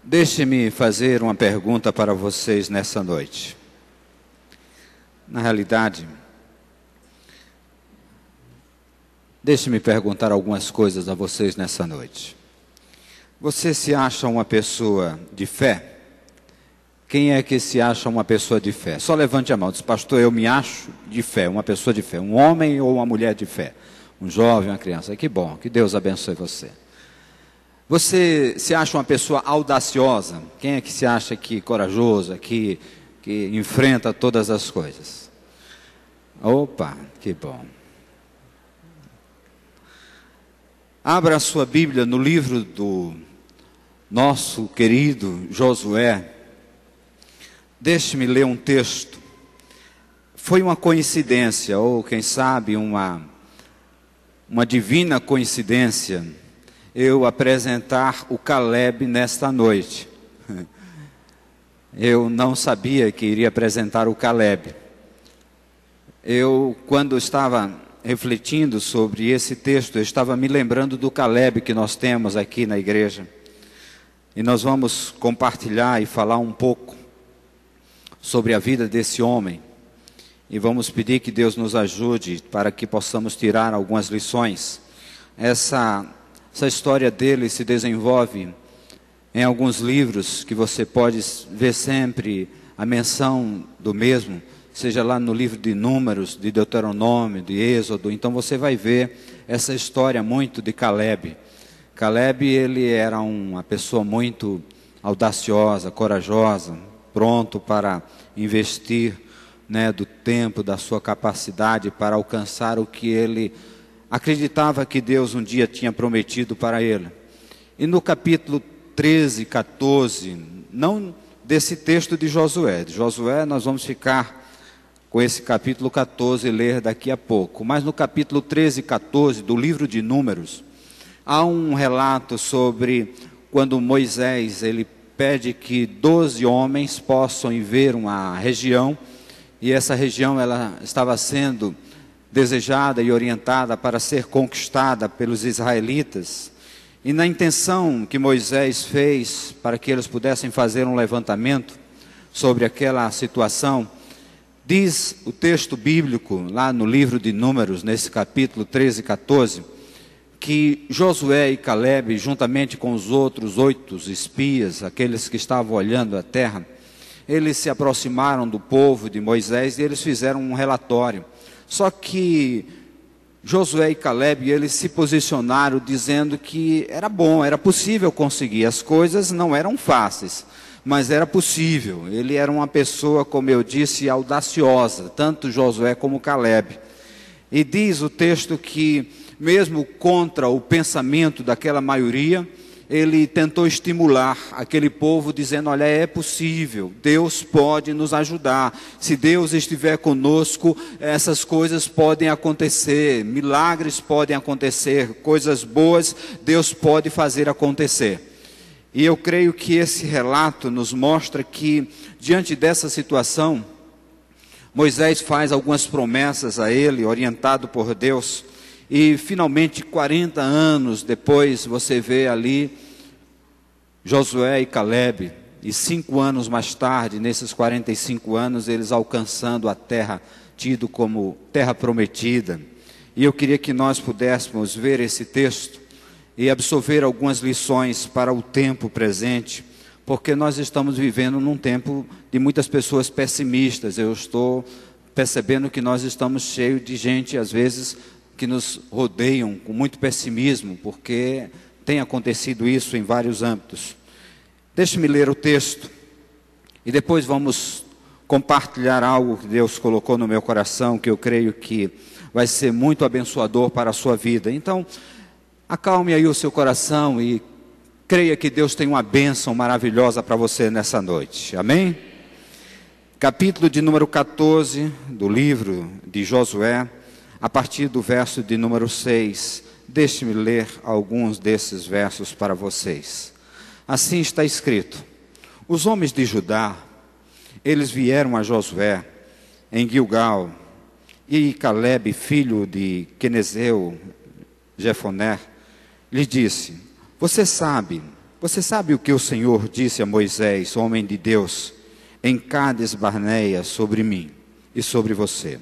Deixe-me fazer uma pergunta para vocês nessa noite. Na realidade, deixe-me perguntar algumas coisas a vocês nessa noite. Você se acha uma pessoa de fé? Quem é que se acha uma pessoa de fé? Só levante a mão. Diz, pastor, eu me acho de fé, uma pessoa de fé. Um homem ou uma mulher de fé? Um jovem, uma criança. Que bom, que Deus abençoe você. Você se acha uma pessoa audaciosa? Quem é que se acha que corajoso, que enfrenta todas as coisas? Opa, que bom. Abra a sua Bíblia no livro do nosso querido Josué. Deixe-me ler um texto. Foi uma coincidência, ou quem sabe uma divina coincidência, eu apresentar o Caleb nesta noite. Eu não sabia que iria apresentar o Caleb. Quando estava refletindo sobre esse texto, eu estava me lembrando do Caleb que nós temos aqui na igreja. E nós vamos compartilhar e falar um pouco sobre a vida desse homem. E vamos pedir que Deus nos ajude para que possamos tirar algumas lições. Essa história dele se desenvolve em alguns livros que você pode ver sempre a menção do mesmo, seja lá no livro de Números, de Deuteronômio, de Êxodo. Então você vai ver essa história muito de Caleb. Caleb, ele era uma pessoa muito audaciosa, corajosa, pronto para investir, do tempo, da sua capacidade para alcançar o que ele acreditava que Deus um dia tinha prometido para ele. E no capítulo 13, 14, não desse texto de Josué, nós vamos ficar com esse capítulo 14 e ler daqui a pouco. Mas no capítulo 13 e 14 do livro de Números, há um relato sobre quando Moisés ele pede que 12 homens possam ir ver uma região, e essa região ela estava sendo desejada e orientada para ser conquistada pelos israelitas. E na intenção que Moisés fez para que eles pudessem fazer um levantamento sobre aquela situação, diz o texto bíblico lá no livro de Números, nesse capítulo 13 e 14, que Josué e Caleb, juntamente com os outros 8 espias, aqueles que estavam olhando a terra, eles se aproximaram do povo de Moisés e eles fizeram um relatório. Só que Josué e Caleb, eles se posicionaram dizendo que era bom, era possível conseguir. As coisas não eram fáceis, mas era possível. Ele era uma pessoa, como eu disse, audaciosa, tanto Josué como Caleb. E diz o texto que, mesmo contra o pensamento daquela maioria, ele tentou estimular aquele povo dizendo, olha, é possível, Deus pode nos ajudar, se Deus estiver conosco, essas coisas podem acontecer, milagres podem acontecer, coisas boas Deus pode fazer acontecer. E eu creio que esse relato nos mostra que, diante dessa situação, Moisés faz algumas promessas a ele, orientado por Deus. E finalmente, 40 anos depois, você vê ali Josué e Caleb, e 5 anos mais tarde, nesses 45 anos, eles alcançando a terra, tido como terra prometida. E eu queria que nós pudéssemos ver esse texto e absorver algumas lições para o tempo presente, porque nós estamos vivendo num tempo de muitas pessoas pessimistas. Eu estou percebendo que nós estamos cheios de gente, às vezes, que nos rodeiam com muito pessimismo, porque tem acontecido isso em vários âmbitos. Deixe-me ler o texto e depois vamos compartilhar algo que Deus colocou no meu coração, que eu creio que vai ser muito abençoador para a sua vida. Então, acalme aí o seu coração e creia que Deus tem uma bênção maravilhosa para você nessa noite. Amém? Capítulo de número 14 do livro de Josué, a partir do verso de número 6, deixe-me ler alguns desses versos para vocês. Assim está escrito: os homens de Judá, eles vieram a Josué em Gilgal, e Caleb, filho de Quenezeu, Jefoné, lhe disse: você sabe Você sabe o que o Senhor disse a Moisés, homem de Deus, em Cádiz Barneia, sobre mim e sobre você?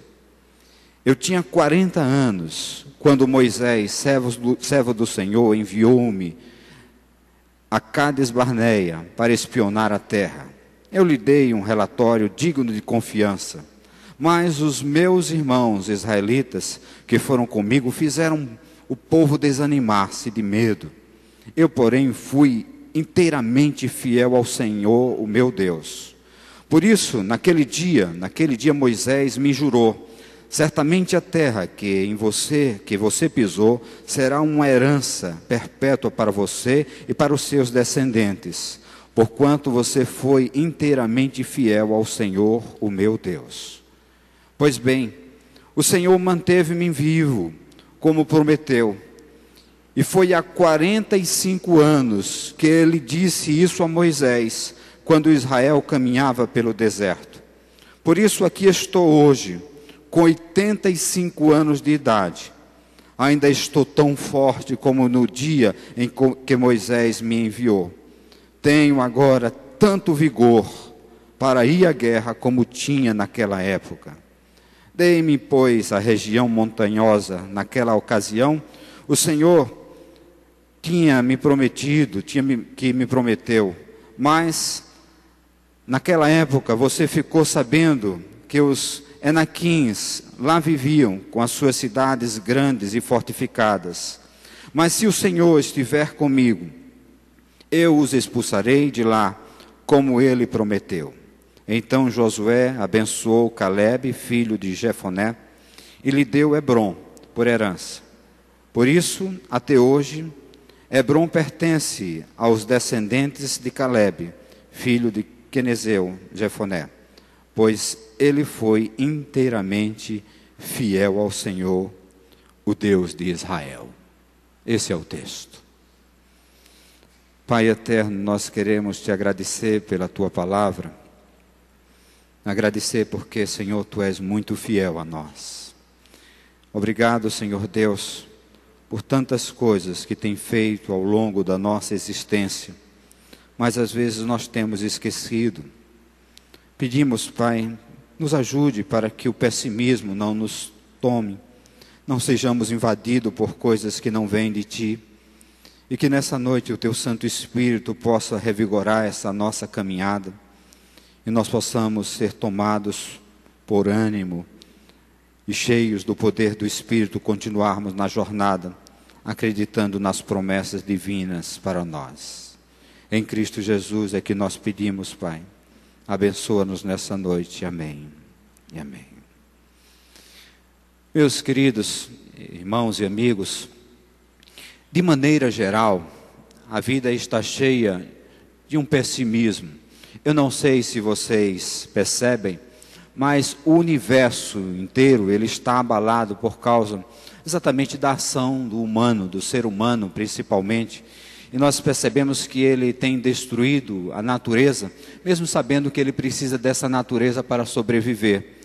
Eu tinha 40 anos, quando Moisés, servo do Senhor, enviou-me a Cádiz Barneia para espionar a terra. Eu lhe dei um relatório digno de confiança, mas os meus irmãos israelitas que foram comigo fizeram o povo desanimar-se de medo. Eu, porém, fui inteiramente fiel ao Senhor, o meu Deus. Por isso, naquele dia Moisés me jurou: certamente a terra que você pisou será uma herança perpétua para você e para os seus descendentes, porquanto você foi inteiramente fiel ao Senhor, o meu Deus. Pois bem, o Senhor manteve-me vivo, como prometeu. E foi há 45 anos que ele disse isso a Moisés, quando Israel caminhava pelo deserto. Por isso aqui estou hoje, com 85 anos de idade. Ainda estou tão forte como no dia em que Moisés me enviou. Tenho agora tanto vigor para ir à guerra como tinha naquela época. Dei-me, pois, a região montanhosa. Naquela ocasião, o Senhor me prometeu, mas naquela época você ficou sabendo que os Enaquins lá viviam com as suas cidades grandes e fortificadas. Mas se o Senhor estiver comigo, eu os expulsarei de lá, como ele prometeu. Então Josué abençoou Calebe, filho de Jefoné, e lhe deu Hebrom por herança. Por isso, até hoje, Hebrom pertence aos descendentes de Calebe, filho de Quenezeu, Jefoné, pois ele foi inteiramente fiel ao Senhor, o Deus de Israel. Esse é o texto. Pai eterno, nós queremos te agradecer pela tua palavra, agradecer porque, Senhor, tu és muito fiel a nós. Obrigado, Senhor Deus, por tantas coisas que tem feito ao longo da nossa existência, mas às vezes nós temos esquecido. Pedimos, Pai, nos ajude para que o pessimismo não nos tome, não sejamos invadidos por coisas que não vêm de Ti, e que nessa noite o Teu Santo Espírito possa revigorar essa nossa caminhada, e nós possamos ser tomados por ânimo e cheios do poder do Espírito, continuarmos na jornada, acreditando nas promessas divinas para nós. Em Cristo Jesus é que nós pedimos, Pai. Abençoa-nos nessa noite. Amém e amém. Meus queridos irmãos e amigos, de maneira geral, a vida está cheia de um pessimismo. Eu não sei se vocês percebem, mas o universo inteiro ele está abalado por causa exatamente da ação do humano, do ser humano principalmente. E nós percebemos que ele tem destruído a natureza, mesmo sabendo que ele precisa dessa natureza para sobreviver.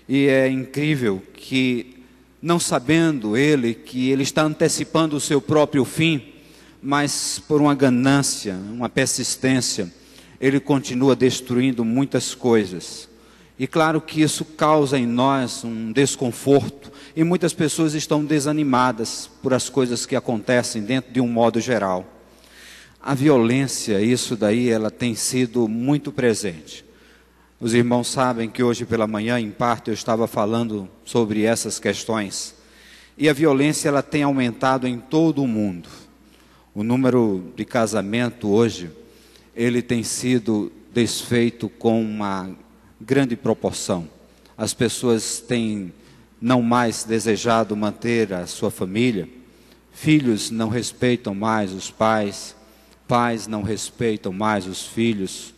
E é incrível que, não sabendo ele que ele está antecipando o seu próprio fim, mas por uma ganância, uma persistência, ele continua destruindo muitas coisas. E claro que isso causa em nós um desconforto, e muitas pessoas estão desanimadas por as coisas que acontecem dentro de um modo geral. A violência, isso daí, ela tem sido muito presente. Os irmãos sabem que hoje pela manhã, em parte, eu estava falando sobre essas questões. E a violência, ela tem aumentado em todo o mundo. O número de casamento hoje, ele tem sido desfeito com uma grande proporção. As pessoas têm não mais desejado manter a sua família. Filhos não respeitam mais os pais. Pais não respeitam mais os filhos.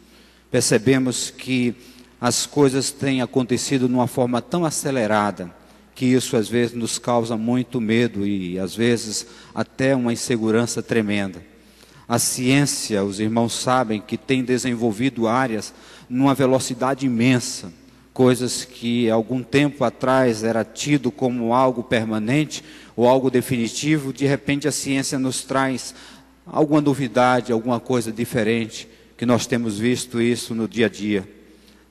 Percebemos que as coisas têm acontecido de uma forma tão acelerada que isso às vezes nos causa muito medo e às vezes até uma insegurança tremenda. A ciência, os irmãos sabem que tem desenvolvido áreas numa velocidade imensa, coisas que algum tempo atrás era tido como algo permanente ou algo definitivo. De repente a ciência nos traz alguma novidade, alguma coisa diferente, que nós temos visto isso no dia a dia.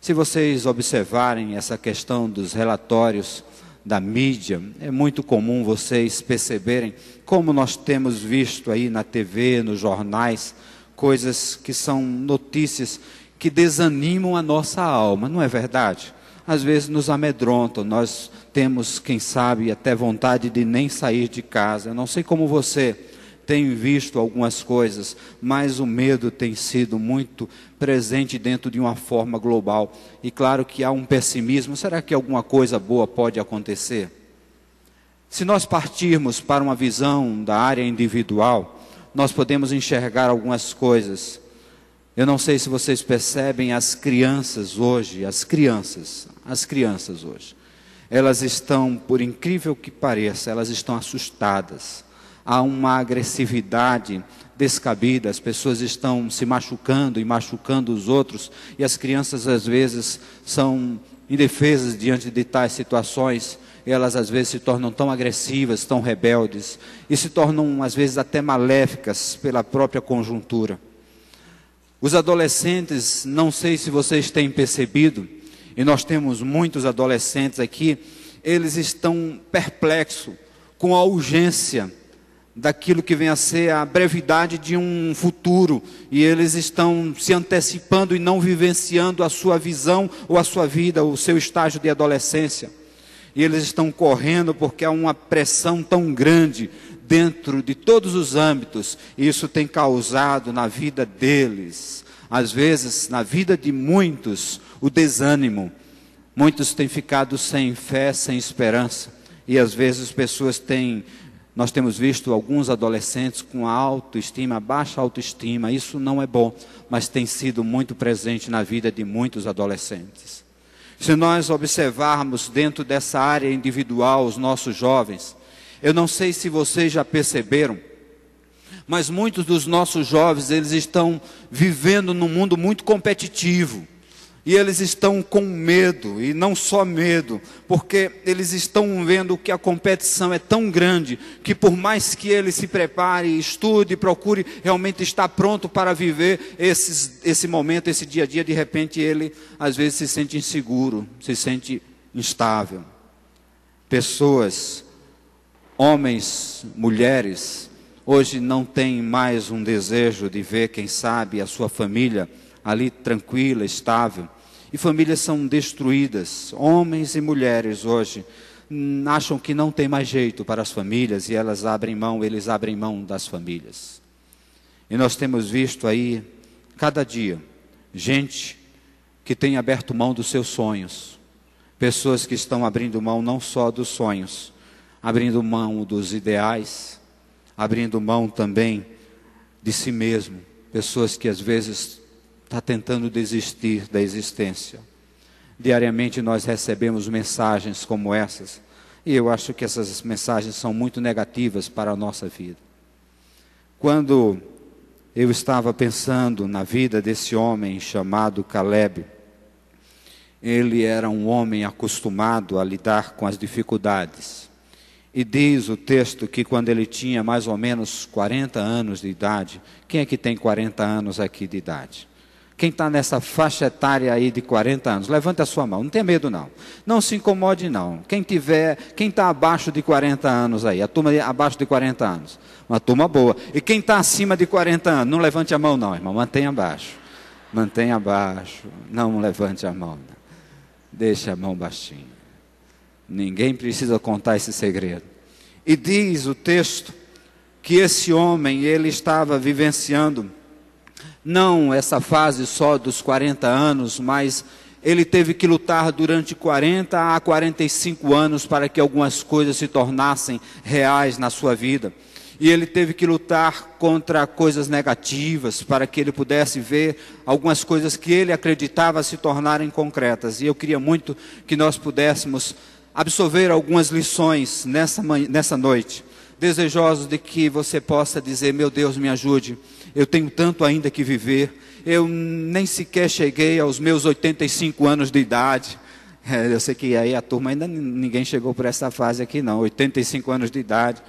Se vocês observarem essa questão dos relatórios da mídia, é muito comum vocês perceberem como nós temos visto aí na TV, nos jornais, coisas que são notícias que desanimam a nossa alma, não é verdade? Às vezes nos amedrontam, nós temos, quem sabe, até vontade de nem sair de casa. Eu não sei como você tem visto algumas coisas, mas o medo tem sido muito presente dentro de uma forma global. E claro que há um pessimismo. Será que alguma coisa boa pode acontecer? Se nós partirmos para uma visão da área individual, nós podemos enxergar algumas coisas. Eu não sei se vocês percebem, as crianças hoje, elas estão, por incrível que pareça, elas estão assustadas. Há uma agressividade descabida, as pessoas estão se machucando e machucando os outros, e as crianças às vezes são indefesas diante de tais situações, e elas às vezes se tornam tão agressivas, tão rebeldes, e se tornam às vezes até maléficas pela própria conjuntura. Os adolescentes, não sei se vocês têm percebido, e nós temos muitos adolescentes aqui, eles estão perplexos com a urgência daquilo que vem a ser a brevidade de um futuro, e eles estão se antecipando e não vivenciando a sua visão ou a sua vida, o seu estágio de adolescência. E eles estão correndo porque há uma pressão tão grande dentro de todos os âmbitos, e isso tem causado na vida deles, às vezes na vida de muitos, o desânimo. Muitos têm ficado sem fé, sem esperança, e às vezes nós temos visto alguns adolescentes com autoestima, baixa autoestima. Isso não é bom, mas tem sido muito presente na vida de muitos adolescentes. Se nós observarmos dentro dessa área individual os nossos jovens, eu não sei se vocês já perceberam, mas muitos dos nossos jovens, eles estão vivendo num mundo muito competitivo. E eles estão com medo, e não só medo, porque eles estão vendo que a competição é tão grande, que por mais que ele se prepare, estude, procure realmente estar pronto para viver esse momento, esse dia a dia, de repente ele às vezes se sente inseguro, se sente instável. Pessoas, homens, mulheres, hoje não têm mais um desejo de ver, quem sabe, a sua família ali tranquila, estável. E famílias são destruídas. Homens e mulheres hoje acham que não tem mais jeito para as famílias, e eles abrem mão das famílias. E nós temos visto aí, cada dia, gente que tem aberto mão dos seus sonhos. Pessoas que estão abrindo mão não só dos sonhos, abrindo mão dos ideais, abrindo mão também de si mesmo. Pessoas que às vezes está tentando desistir da existência. Diariamente nós recebemos mensagens como essas, e eu acho que essas mensagens são muito negativas para a nossa vida. Quando eu estava pensando na vida desse homem chamado Caleb, ele era um homem acostumado a lidar com as dificuldades. E diz o texto que quando ele tinha mais ou menos 40 anos de idade, quem é que tem 40 anos aqui de idade? Quem está nessa faixa etária aí de 40 anos, levante a sua mão, não tenha medo não. Não se incomode não. Quem está abaixo de 40 anos aí, a turma abaixo de 40 anos, uma turma boa. E quem está acima de 40 anos, não levante a mão não, irmão, mantenha abaixo. Mantenha abaixo, não levante a mão. Não. Deixe a mão baixinha. Ninguém precisa contar esse segredo. E diz o texto que esse homem, ele estava vivenciando não essa fase só dos 40 anos, mas ele teve que lutar durante 40 a 45 anos para que algumas coisas se tornassem reais na sua vida. E ele teve que lutar contra coisas negativas para que ele pudesse ver algumas coisas que ele acreditava se tornarem concretas. E eu queria muito que nós pudéssemos absorver algumas lições nessa noite, desejosos de que você possa dizer: meu Deus, me ajude, eu tenho tanto ainda que viver, eu nem sequer cheguei aos meus 85 anos de idade. Eu sei que aí a turma ainda ninguém chegou por essa fase aqui não, 85 anos de idade.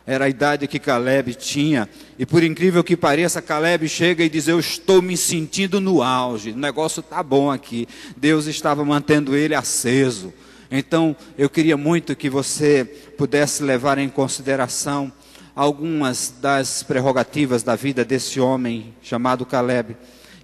Era a idade que Caleb tinha. E por incrível que pareça, Caleb chega e diz: eu estou me sentindo no auge. O negócio está bom aqui. Deus estava mantendo ele aceso. Então, eu queria muito que você pudesse levar em consideração algumas das prerrogativas da vida desse homem chamado Caleb.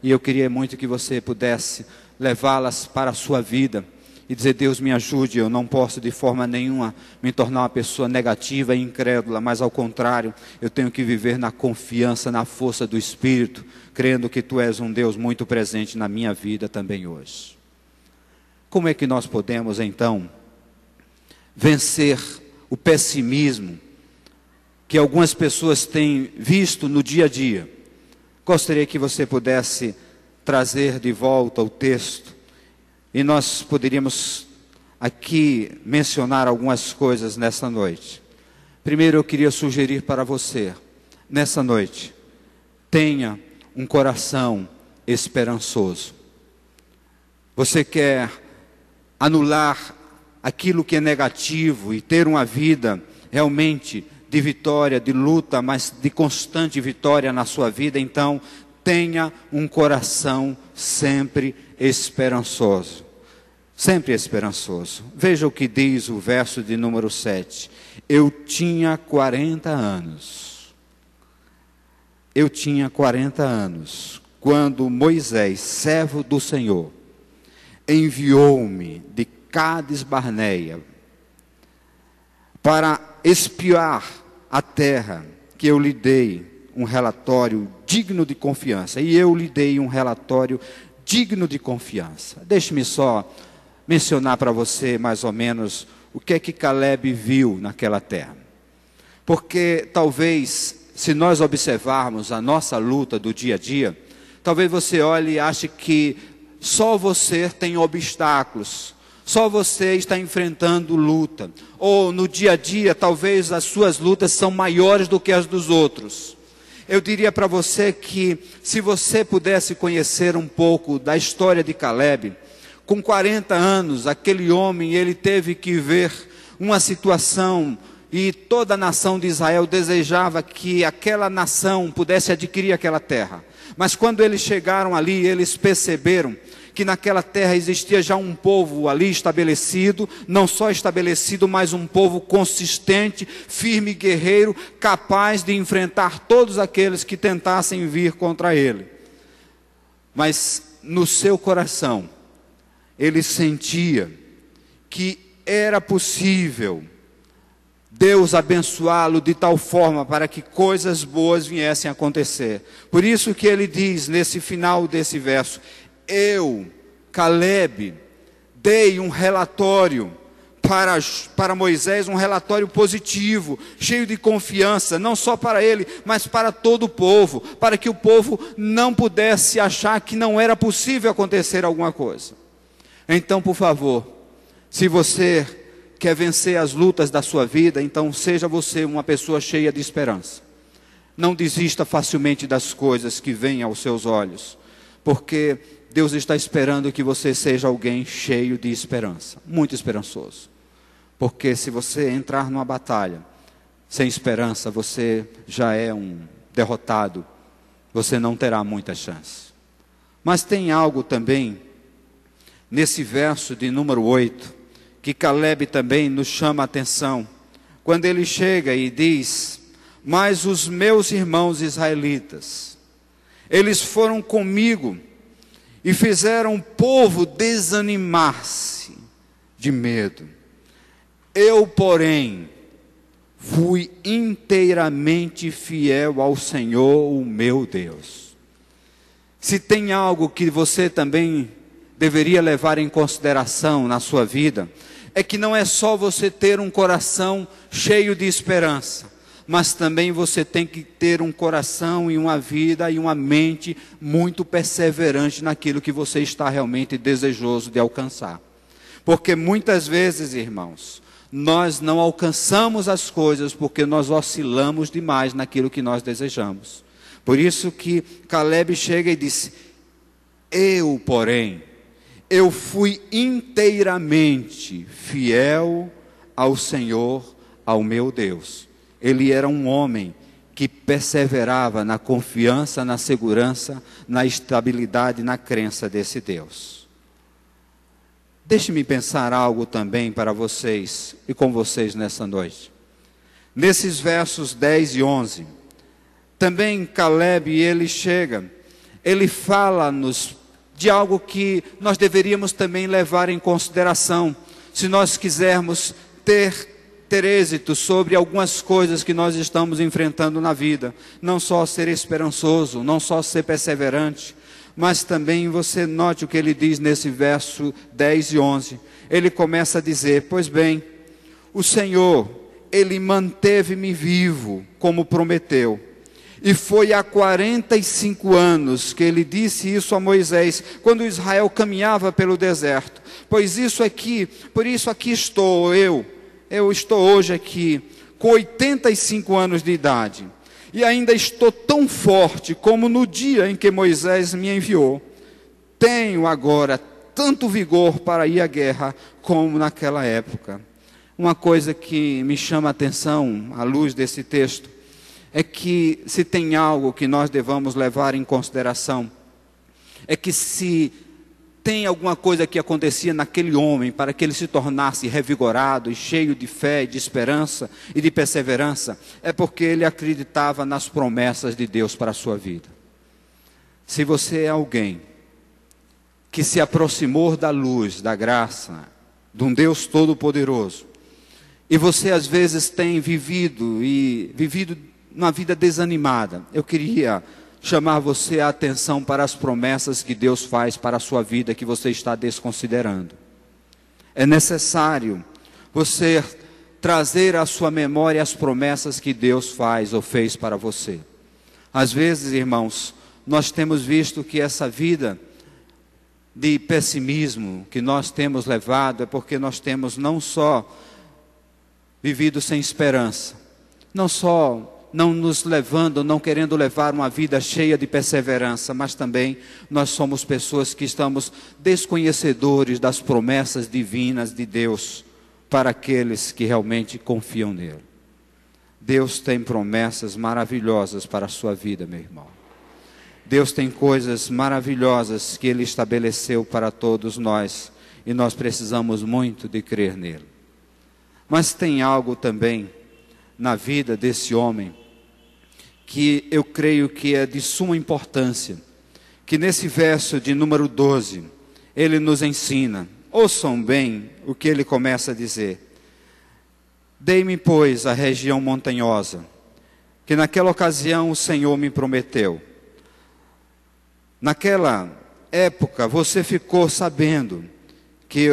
E eu queria muito que você pudesse levá-las para a sua vida e dizer: Deus, me ajude, eu não posso de forma nenhuma me tornar uma pessoa negativa e incrédula, mas ao contrário, eu tenho que viver na confiança, na força do Espírito, crendo que Tu és um Deus muito presente na minha vida também hoje. Como é que nós podemos então vencer o pessimismo que algumas pessoas têm visto no dia a dia? Gostaria que você pudesse trazer de volta o texto, e nós poderíamos aqui mencionar algumas coisas nessa noite. Primeiro, eu queria sugerir para você, nessa noite, tenha um coração esperançoso. Você quer anular aquilo que é negativo e ter uma vida realmente de vitória, de luta, mas de constante vitória na sua vida? Então, tenha um coração sempre esperançoso. Sempre esperançoso. Veja o que diz o verso de número 7. Eu tinha 40 anos. Eu tinha 40 anos, quando Moisés, servo do Senhor, enviou-me de Cades Barneia para espiar a terra, que eu lhe dei um relatório digno de confiança. E eu lhe dei um relatório digno de confiança. Deixe-me só mencionar para você mais ou menos o que é que Caleb viu naquela terra. Porque talvez, se nós observarmos a nossa luta do dia a dia, talvez você olhe e ache que só você tem obstáculos, só você está enfrentando luta. Ou no dia a dia, talvez as suas lutas são maiores do que as dos outros. Eu diria para você que, se você pudesse conhecer um pouco da história de Caleb, com 40 anos, aquele homem, ele teve que ver uma situação, e toda a nação de Israel desejava que aquela nação pudesse adquirir aquela terra. Mas quando eles chegaram ali, eles perceberam que naquela terra existia já um povo ali estabelecido, não só estabelecido, mas um povo consistente, firme e guerreiro, capaz de enfrentar todos aqueles que tentassem vir contra ele. Mas no seu coração, ele sentia que era possível Deus abençoá-lo de tal forma para que coisas boas viessem a acontecer. Por isso que ele diz nesse final desse verso: eu, Caleb, dei um relatório para Moisés, um relatório positivo, cheio de confiança, não só para ele, mas para todo o povo, para que o povo não pudesse achar que não era possível acontecer alguma coisa. Então, por favor, se você quer vencer as lutas da sua vida, então seja você uma pessoa cheia de esperança. Não desista facilmente das coisas que vêm aos seus olhos, porque Deus está esperando que você seja alguém cheio de esperança, muito esperançoso. Porque se você entrar numa batalha sem esperança, você já é um derrotado, você não terá muita chance. Mas tem algo também nesse verso de número 8, que Caleb também nos chama a atenção, quando ele chega e diz: mas os meus irmãos israelitas, eles foram comigo e fizeram o povo desanimar-se de medo. Eu, porém, fui inteiramente fiel ao Senhor, o meu Deus. Se tem algo que você também deveria levar em consideração na sua vida, é que não é só você ter um coração cheio de esperança, mas também você tem que ter um coração e uma vida e uma mente muito perseverante naquilo que você está realmente desejoso de alcançar. Porque muitas vezes, irmãos, nós não alcançamos as coisas porque nós oscilamos demais naquilo que nós desejamos. Por isso que Caleb chega e disse: eu, porém, eu fui inteiramente fiel ao Senhor, ao meu Deus. ele era um homem que perseverava na confiança, na segurança, na estabilidade, na crença desse Deus. Deixe-me pensar algo também para vocês e com vocês nessa noite. Nesses versos 10 e 11, também Caleb, ele fala-nos de algo que nós deveríamos também levar em consideração, se nós quisermos ter êxito sobre algumas coisas que nós estamos enfrentando na vida. Não só ser esperançoso, não só ser perseverante, mas também você note o que ele diz nesse verso 10 e 11. Ele começa a dizer: pois bem, o Senhor, Ele manteve-me vivo, como prometeu. E foi há 45 anos que Ele disse isso a Moisés, quando Israel caminhava pelo deserto. Por isso aqui estou eu estou hoje aqui, com 85 anos de idade, e ainda estou tão forte como no dia em que Moisés me enviou. Tenho agora tanto vigor para ir à guerra como naquela época. Uma coisa que me chama a atenção, à luz desse texto, é que se tem algo que nós devamos levar em consideração, é que se tem alguma coisa que acontecia naquele homem para que ele se tornasse revigorado e cheio de fé, de esperança e de perseverança, é porque ele acreditava nas promessas de Deus para a sua vida. Se você é alguém que se aproximou da luz, da graça, de um Deus Todo-Poderoso, e você às vezes tem vivido uma vida desanimada, eu queria chamar você a atenção para as promessas que Deus faz para a sua vida, que você está desconsiderando. É necessário você trazer à sua memória as promessas que Deus faz ou fez para você. Às vezes, irmãos, nós temos visto que essa vida de pessimismo que nós temos levado é porque nós temos não só vivido sem esperança, não nos levando, não querendo levar uma vida cheia de perseverança, mas também nós somos pessoas que estamos desconhecedores das promessas divinas de Deus para aqueles que realmente confiam nele. Deus tem promessas maravilhosas para a sua vida, meu irmão. Deus tem coisas maravilhosas que Ele estabeleceu para todos nós, e nós precisamos muito de crer nele. Mas tem algo também na vida desse homem que eu creio que é de suma importância, que nesse verso de número 12, ele nos ensina. Ouçam bem o que ele começa a dizer: dei-me, pois, a região montanhosa, que naquela ocasião o Senhor me prometeu. Naquela época você ficou sabendo que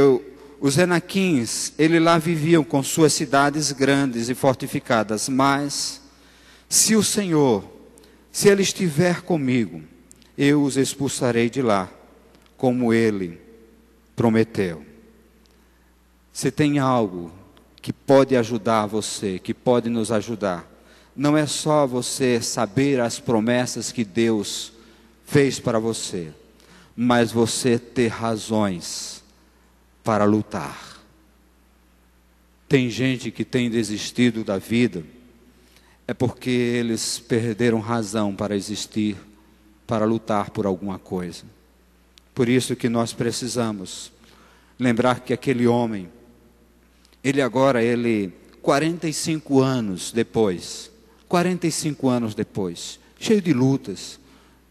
os Enaquins, eles lá viviam com suas cidades grandes e fortificadas, mas se o Senhor, se Ele estiver comigo, eu os expulsarei de lá, como Ele prometeu. Se tem algo que pode ajudar você, que pode nos ajudar, não é só você saber as promessas que Deus fez para você, mas você ter razões para lutar. Tem gente que tem desistido da vida, é porque eles perderam razão para existir, para lutar por alguma coisa. Por isso que nós precisamos lembrar que aquele homem, ele 45 anos depois, cheio de lutas,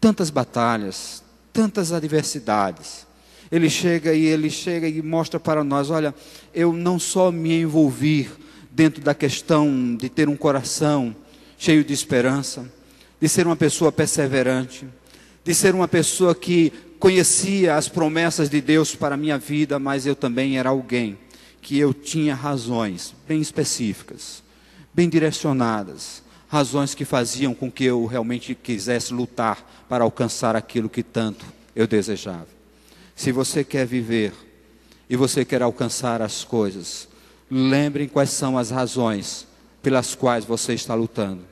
tantas batalhas, tantas adversidades, ele chega e mostra para nós: olha, eu não só me envolvi dentro da questão de ter um coração cheio de esperança, de ser uma pessoa perseverante, de ser uma pessoa que conhecia as promessas de Deus para a minha vida, mas eu também era alguém que eu tinha razões bem específicas, bem direcionadas, razões que faziam com que eu realmente quisesse lutar para alcançar aquilo que tanto eu desejava. Se você quer viver e você quer alcançar as coisas, lembrem quais são as razões pelas quais você está lutando.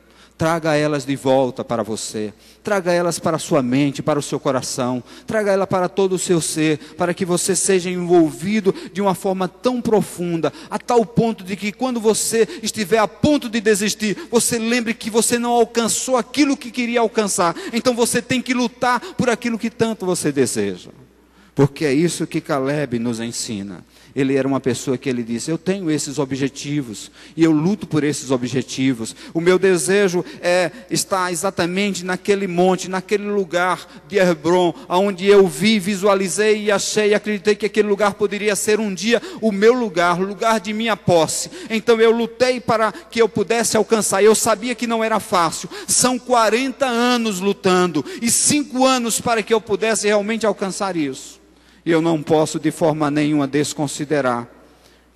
traga elas de volta para você, traga elas para a sua mente, para o seu coração, traga ela para todo o seu ser, para que você seja envolvido de uma forma tão profunda, a tal ponto de que quando você estiver a ponto de desistir, você lembre que você não alcançou aquilo que queria alcançar, então você tem que lutar por aquilo que tanto você deseja, porque é isso que Caleb nos ensina. Ele era uma pessoa que ele disse: eu tenho esses objetivos e eu luto por esses objetivos. O meu desejo é estar exatamente naquele monte, naquele lugar de Hebron, onde eu vi, visualizei e achei e acreditei que aquele lugar poderia ser um dia o meu lugar, o lugar de minha posse. Então eu lutei para que eu pudesse alcançar. Eu sabia que não era fácil. São 40 anos lutando e 5 anos para que eu pudesse realmente alcançar isso. E eu não posso de forma nenhuma desconsiderar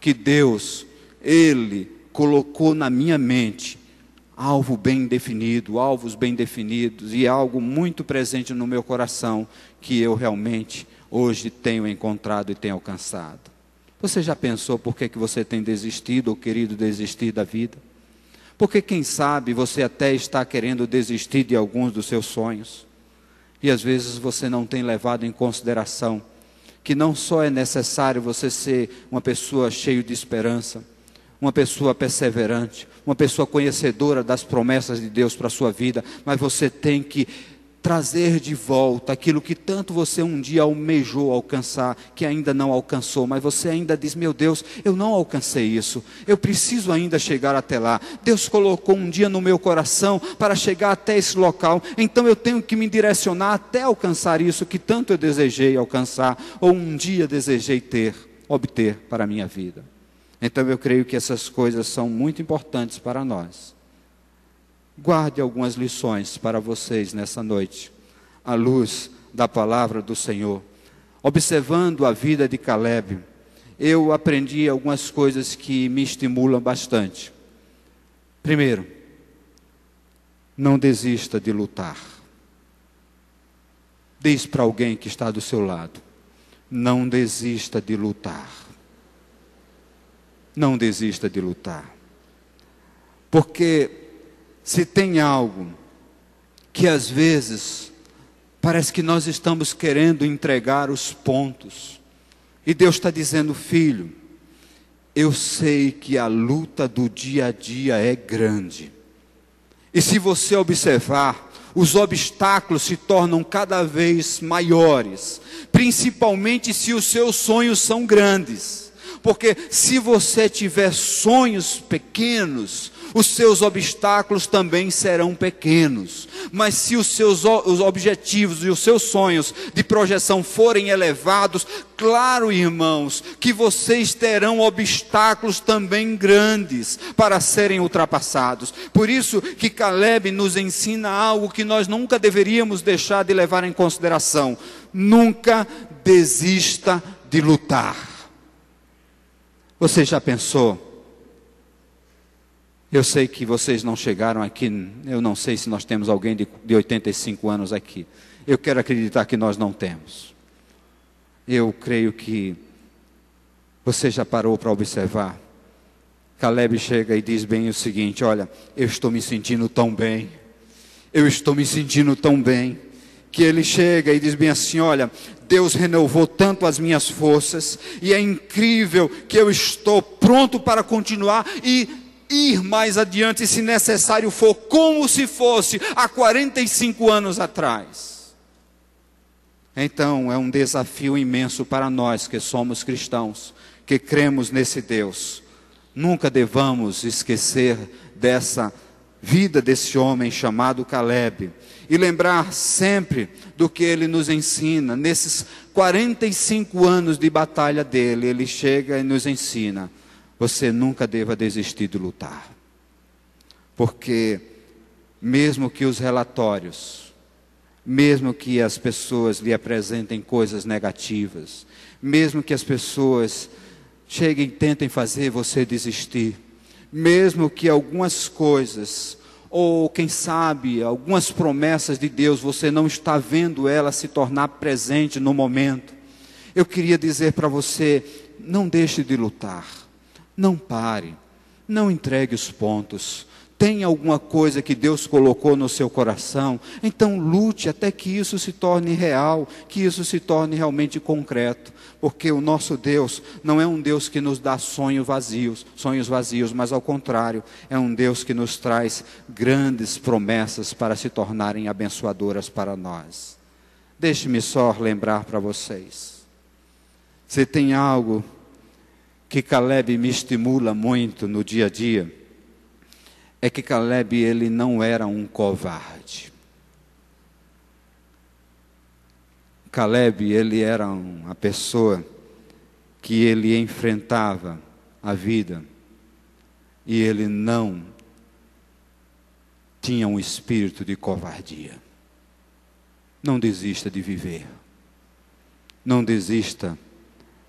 que Deus, Ele colocou na minha mente alvo bem definido, alvos bem definidos e algo muito presente no meu coração que eu realmente hoje tenho encontrado e tenho alcançado. Você já pensou por que você tem desistido ou querido desistir da vida? Porque quem sabe você até está querendo desistir de alguns dos seus sonhos e às vezes você não tem levado em consideração que não só é necessário você ser uma pessoa cheia de esperança, uma pessoa perseverante, uma pessoa conhecedora das promessas de Deus para a sua vida, mas você tem que trazer de volta aquilo que tanto você um dia almejou alcançar, que ainda não alcançou, mas você ainda diz: meu Deus, eu não alcancei isso, eu preciso ainda chegar até lá. Deus colocou um dia no meu coração para chegar até esse local, então eu tenho que me direcionar até alcançar isso que tanto eu desejei alcançar, ou um dia desejei obter para a minha vida. Então eu creio que essas coisas são muito importantes para nós. Guarde algumas lições para vocês nessa noite, à luz da palavra do Senhor. Observando a vida de Caleb, eu aprendi algumas coisas que me estimulam bastante. Primeiro, não desista de lutar. Diz para alguém que está do seu lado: não desista de lutar. Não desista de lutar. Porque se tem algo que às vezes parece que nós estamos querendo entregar os pontos, e Deus está dizendo: filho, eu sei que a luta do dia a dia é grande, e se você observar, os obstáculos se tornam cada vez maiores, principalmente se os seus sonhos são grandes. Porque se você tiver sonhos pequenos, os seus obstáculos também serão pequenos. Mas se os objetivos e os seus sonhos de projeção forem elevados, claro, irmãos, que vocês terão obstáculos também grandes para serem ultrapassados. Por isso que Caleb nos ensina algo que nós nunca deveríamos deixar de levar em consideração: nunca desista de lutar. Você já pensou? Eu sei que vocês não chegaram aqui, eu não sei se nós temos alguém de 85 anos aqui. Eu quero acreditar que nós não temos. Eu creio que você já parou para observar. Caleb chega e diz bem o seguinte: olha, eu estou me sentindo tão bem. Eu estou me sentindo tão bem. Que ele chega e diz bem assim: olha, Deus renovou tanto as minhas forças, e é incrível que eu estou pronto para continuar e ir mais adiante, se necessário for, como se fosse há 45 anos atrás. Então é um desafio imenso para nós que somos cristãos, que cremos nesse Deus. Nunca devamos esquecer dessa vida desse homem chamado Caleb, e lembrar sempre do que ele nos ensina. Nesses 45 anos de batalha dele, ele chega e nos ensina: você nunca deva desistir de lutar, porque mesmo que os relatórios, mesmo que as pessoas lhe apresentem coisas negativas, mesmo que as pessoas cheguem e tentem fazer você desistir, mesmo que algumas coisas, ou quem sabe, algumas promessas de Deus, você não está vendo ela se tornar presente no momento, eu queria dizer para você: não deixe de lutar, não pare, não entregue os pontos, Tem alguma coisa que Deus colocou no seu coração? Então lute até que isso se torne real, que isso se torne realmente concreto. Porque o nosso Deus não é um Deus que nos dá sonhos vazios, mas ao contrário, é um Deus que nos traz grandes promessas para se tornarem abençoadoras para nós. Deixe-me só lembrar para vocês. Se tem algo que Caleb me estimula muito no dia a dia, é que Caleb, ele não era um covarde. Caleb, ele era uma pessoa que ele enfrentava a vida e ele não tinha um espírito de covardia. Não desista de viver. Não desista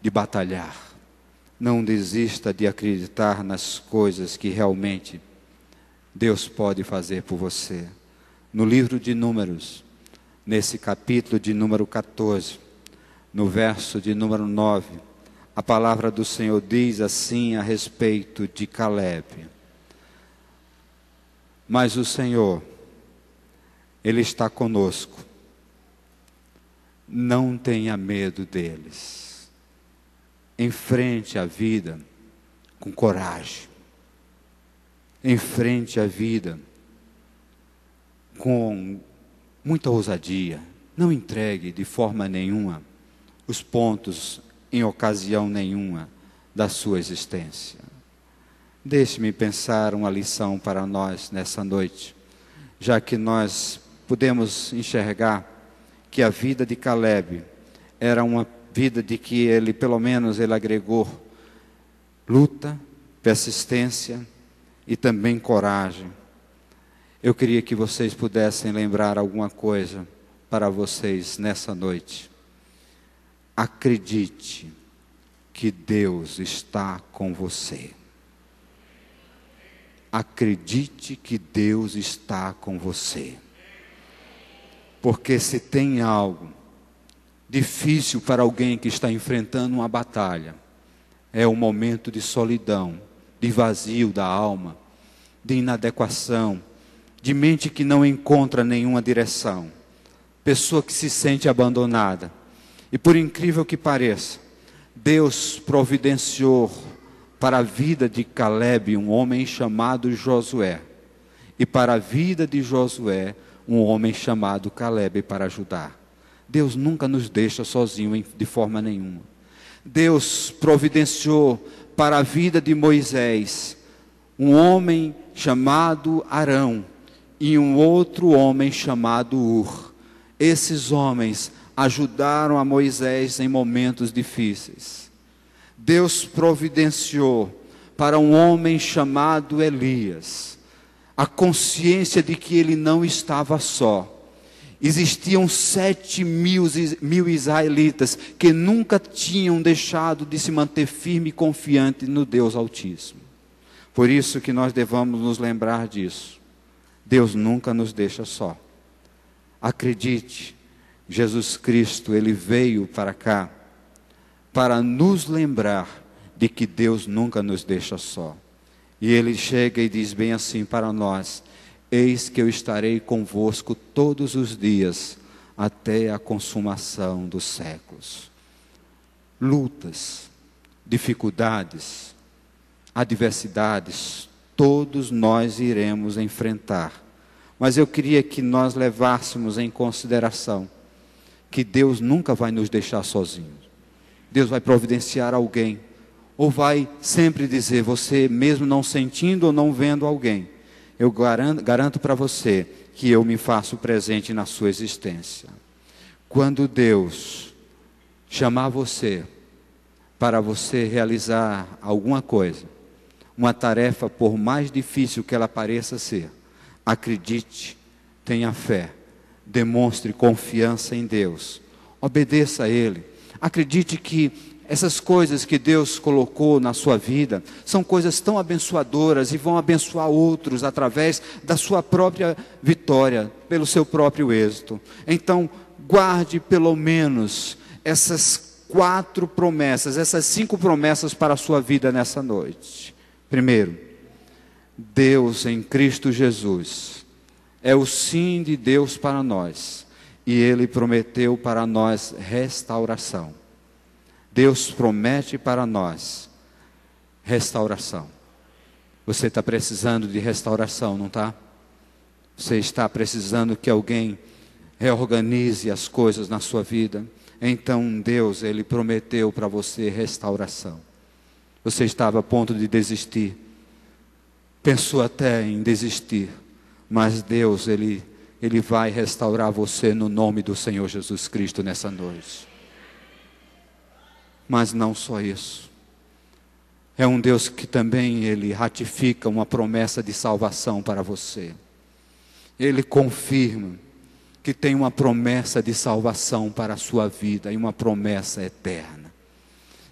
de batalhar. Não desista de acreditar nas coisas que realmente Deus pode fazer por você. No livro de Números, nesse capítulo de número 14, no verso de número 9, a palavra do Senhor diz assim a respeito de Caleb: mas o Senhor, Ele está conosco, não tenha medo deles, enfrente a vida com coragem, enfrente a vida com muita ousadia, não entregue de forma nenhuma os pontos em ocasião nenhuma da sua existência. Deixe-me pensar uma lição para nós nessa noite, já que nós podemos enxergar que a vida de Caleb era uma vida de que ele, pelo menos, ele agregou luta, persistência e também coragem. Eu queria que vocês pudessem lembrar alguma coisa para vocês nessa noite. Acredite que Deus está com você. Acredite que Deus está com você. Porque se tem algo difícil para alguém que está enfrentando uma batalha, é o momento de solidão, de vazio da alma, de inadequação, de mente que não encontra nenhuma direção, pessoa que se sente abandonada. E por incrível que pareça, Deus providenciou para a vida de Caleb um homem chamado Josué, e para a vida de Josué um homem chamado Caleb para ajudar. Deus nunca nos deixa sozinhos de forma nenhuma. Deus providenciou para a vida de Moisés um homem chamado Arão e um outro homem chamado Ur. Esses homens ajudaram a Moisés em momentos difíceis. Deus providenciou para um homem chamado Elias a consciência de que ele não estava só. Existiam 7.000 israelitas que nunca tinham deixado de se manter firme e confiante no Deus Altíssimo. Por isso que nós devemos nos lembrar disso. Deus nunca nos deixa só. Acredite, Jesus Cristo, Ele veio para cá para nos lembrar de que Deus nunca nos deixa só. E Ele chega e diz bem assim para nós: eis que eu estarei convosco todos os dias, até a consumação dos séculos. Lutas, dificuldades, adversidades, todos nós iremos enfrentar. Mas eu queria que nós levássemos em consideração que Deus nunca vai nos deixar sozinhos. Deus vai providenciar alguém, ou vai sempre dizer, você mesmo não sentindo ou não vendo alguém, eu garanto para você que eu me faço presente na sua existência. Quando Deus chamar você para você realizar alguma coisa, uma tarefa, por mais difícil que ela pareça ser, acredite, tenha fé, demonstre confiança em Deus, obedeça a Ele, acredite que essas coisas que Deus colocou na sua vida são coisas tão abençoadoras e vão abençoar outros através da sua própria vitória, pelo seu próprio êxito. Então, guarde pelo menos essas 4 promessas, essas 5 promessas para a sua vida nessa noite. Primeiro, Deus em Cristo Jesus é o sim de Deus para nós, e Ele prometeu para nós restauração. Deus promete para nós restauração. Você está precisando de restauração, não está? Você está precisando que alguém reorganize as coisas na sua vida? Então Deus, Ele prometeu para você restauração. Você estava a ponto de desistir, pensou até em desistir, mas Deus, Ele vai restaurar você no nome do Senhor Jesus Cristo nessa noite. Mas não só isso, é um Deus que também Ele ratifica uma promessa de salvação para você. Ele confirma que tem uma promessa de salvação para a sua vida, e uma promessa eterna.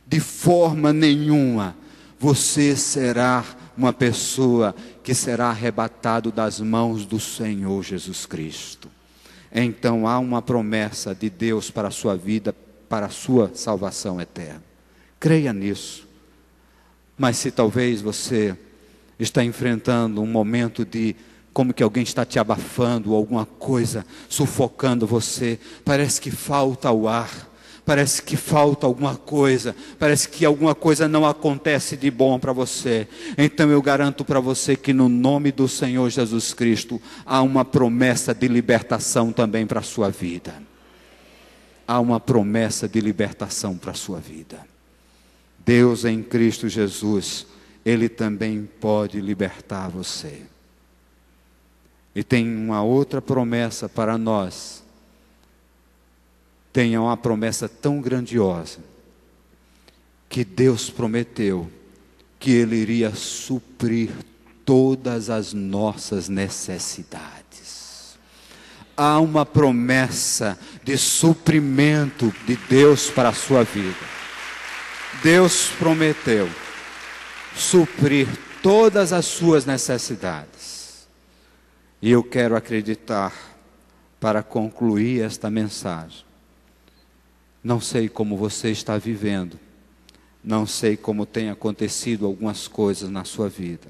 De forma nenhuma você será uma pessoa que será arrebatado das mãos do Senhor Jesus Cristo. Então há uma promessa de Deus para a sua vida, para a sua salvação eterna. Creia nisso. Mas se talvez você está enfrentando um momento de como que alguém está te abafando, ou alguma coisa sufocando você, parece que falta o ar, parece que falta alguma coisa, parece que alguma coisa não acontece de bom para você, então eu garanto para você que no nome do Senhor Jesus Cristo, há uma promessa de libertação também para a sua vida. Há uma promessa de libertação para a sua vida. Deus em Cristo Jesus, Ele também pode libertar você. E tem uma outra promessa para nós. Tem uma promessa tão grandiosa, que Deus prometeu que Ele iria suprir todas as nossas necessidades. Há uma promessa de suprimento de Deus para a sua vida. Deus prometeu suprir todas as suas necessidades. E eu quero acreditar, para concluir esta mensagem, não sei como você está vivendo, não sei como tem acontecido algumas coisas na sua vida.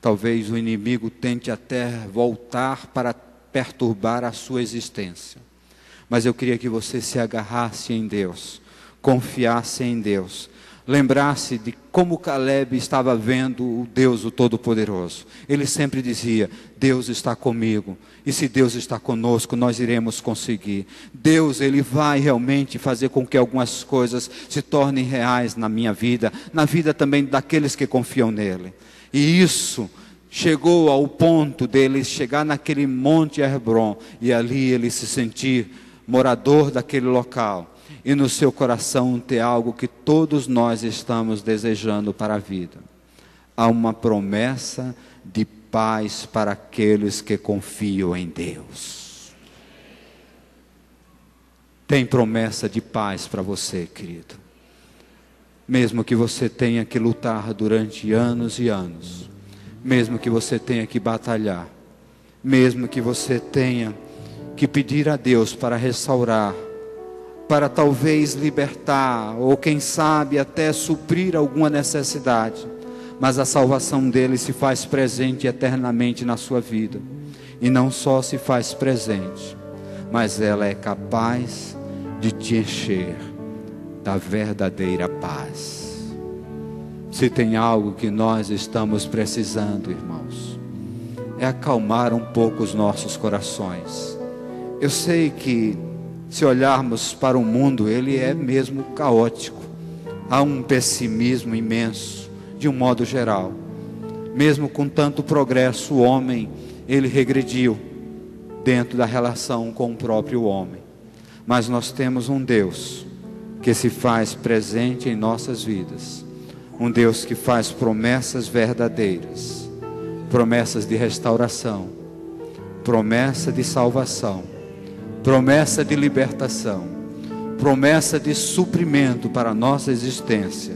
Talvez o inimigo tente até voltar para perturbar a sua existência. Mas eu queria que você se agarrasse em Deus, confiasse em Deus, lembrasse de como Caleb estava vendo o Deus, o Todo-Poderoso. Ele sempre dizia: Deus está comigo, e se Deus está conosco, nós iremos conseguir. Deus, Ele vai realmente fazer com que algumas coisas se tornem reais na minha vida, na vida também daqueles que confiam nele. E isso chegou ao ponto dele chegar naquele monte Hebron, e ali ele se sentir morador daquele local, e no seu coração ter algo que todos nós estamos desejando para a vida. Há uma promessa de paz para aqueles que confiam em Deus. Tem promessa de paz para você, querido. Mesmo que você tenha que lutar durante anos e anos, mesmo que você tenha que batalhar, mesmo que você tenha que pedir a Deus para restaurar, para talvez libertar, ou quem sabe até suprir alguma necessidade, mas a salvação dele se faz presente eternamente na sua vida, e não só se faz presente, mas ela é capaz de te encher da verdadeira paz. Se tem algo que nós estamos precisando, irmãos, é acalmar um pouco os nossos corações. Eu sei que se olharmos para o mundo, ele é mesmo caótico. Há um pessimismo imenso, de um modo geral. Mesmo com tanto progresso, o homem, ele regrediu dentro da relação com o próprio homem. Mas nós temos um Deus que se faz presente em nossas vidas. Um Deus que faz promessas verdadeiras, promessas de restauração, promessa de salvação, promessa de libertação, promessa de suprimento para a nossa existência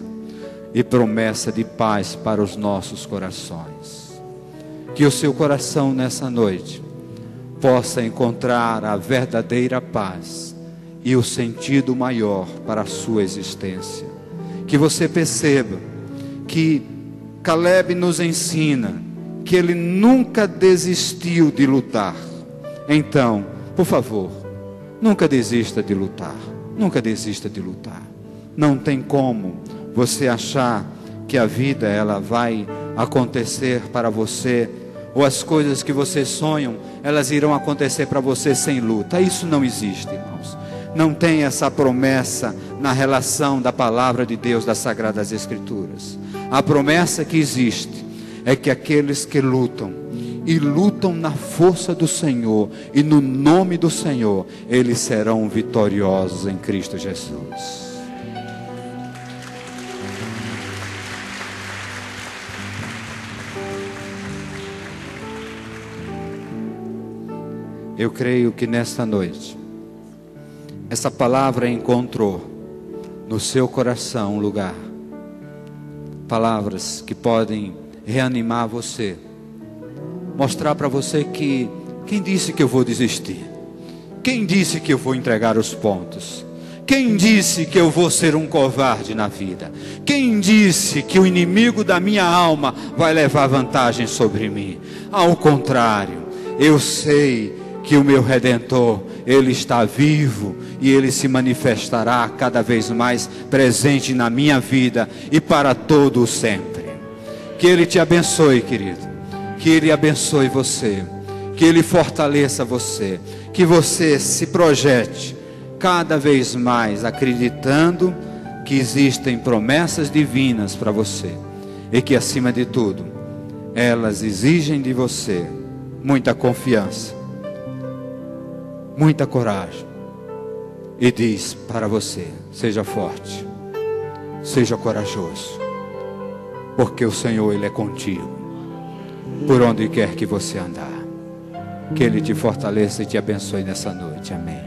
e promessa de paz para os nossos corações. Que o seu coração nessa noite possa encontrar a verdadeira paz e o sentido maior para a sua existência. Que você perceba que Caleb nos ensina que ele nunca desistiu de lutar. Então, por favor, nunca desista de lutar. Nunca desista de lutar. Não tem como você achar que a vida ela vai acontecer para você, ou as coisas que você sonha, elas irão acontecer para você sem luta. Isso não existe, irmãos. Não tem essa promessa na relação da palavra de Deus, das Sagradas Escrituras. A promessa que existe é que aqueles que lutam, e lutam na força do Senhor, e no nome do Senhor, eles serão vitoriosos em Cristo Jesus. Eu creio que nesta noite, essa palavra encontrou no seu coração um lugar. Palavras que podem reanimar você. Mostrar para você que, quem disse que eu vou desistir? Quem disse que eu vou entregar os pontos? Quem disse que eu vou ser um covarde na vida? Quem disse que o inimigo da minha alma vai levar vantagem sobre mim? Ao contrário, eu sei que o meu Redentor, Ele está vivo e Ele se manifestará cada vez mais presente na minha vida e para todo o sempre. Que Ele te abençoe, querido. Que Ele abençoe você. Que Ele fortaleça você. Que você se projete cada vez mais acreditando que existem promessas divinas para você. E que acima de tudo, elas exigem de você muita confiança, muita coragem, e diz para você: seja forte, seja corajoso, porque o Senhor Ele é contigo, por onde quer que você andar. Que Ele te fortaleça e te abençoe nessa noite, amém.